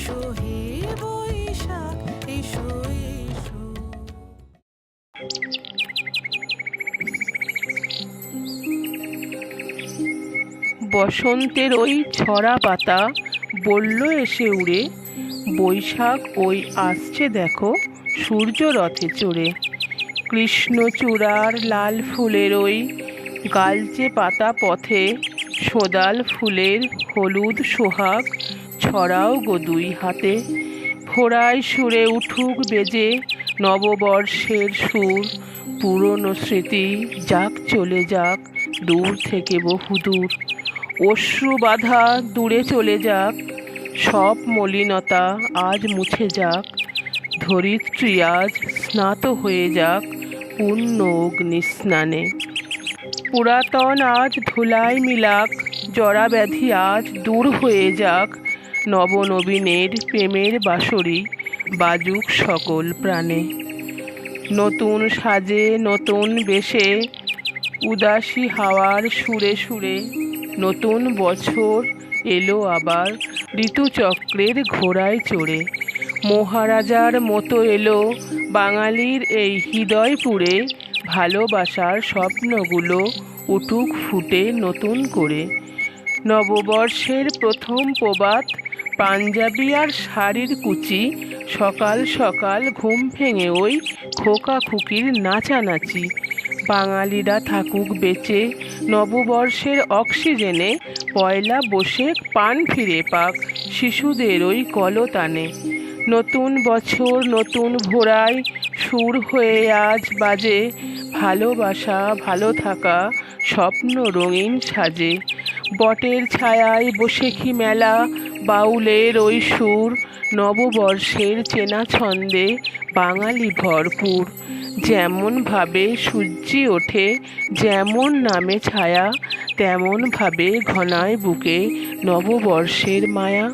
এসো হে বৈশাখ, এসো এসো। বসন্তের ওই ছড়া পাতা বলল এসে উড়ে, বৈশাখ ওই আসছে দেখো সূর্য রথে চড়ে। কৃষ্ণচূড়ার লাল ফুলের ওই গালচে পাতা পথে, সোদাল ফুলের হলুদ সোহাগ ছড়াও গো দুই হাতে। ফোড়ায় সুরে উঠুক বেজে নববর্ষের সুর, পুরনো স্মৃতি যাক চলে যাক দূর থেকে বহুদূর। অশ্রু বাধা দূরে চলে যাক, সব মলিনতা আজ মুছে যাক, ধরিত্রী আজ স্নাত হয়ে যাক পূর্ণ অগ্নি স্নানে। পুরাতন আজ ধুলায় মিলাক, জরাব্যাধি আজ দূর হয়ে যাক, নবনবীনের প্রেমের বাঁশরি বাজুক সকল প্রাণে। নতুন সাজে নতুন বেশে উদাসী হাওয়ার সুরে সুরে, নতুন বছর এলো আবার ঋতুচক্রের ঘোড়ায় চড়ে। মহারাজার মতো এলো বাঙালির এই হৃদয়পুরে, ভালোবাসার স্বপ্নগুলো উঠুক ফুটে নতুন করে। নববর্ষের প্রথম প্রভাত, পাঞ্জাবি আর শাড়ির কুচি, সকাল সকাল ঘুম ভেঙে ওই খোকা খুকির নাচানাচি। বাঙালিরা থাকুক বেঁচে নববর্ষের অক্সিজেনে, পয়লা বৈশাখ পান ফিরে পাক শিশুদের ওই কলতানে। নতুন বছর নতুন ভোরায় সুর হয়ে আজ বাজে, ভালোবাসা ভালো থাকা স্বপ্ন রঙিন সাজে। বটের ছায়ায় বসেখি মেলা, বাউলের ওই সুর, নববর্ষের চেনা ছন্দে বাঙালি ভরপুর। যেমন ভাবে সূর্যি ওঠে, যেমন নামে ছায়া, তেমন ভাবে ঘনায় বুকে নববর্ষের মায়া।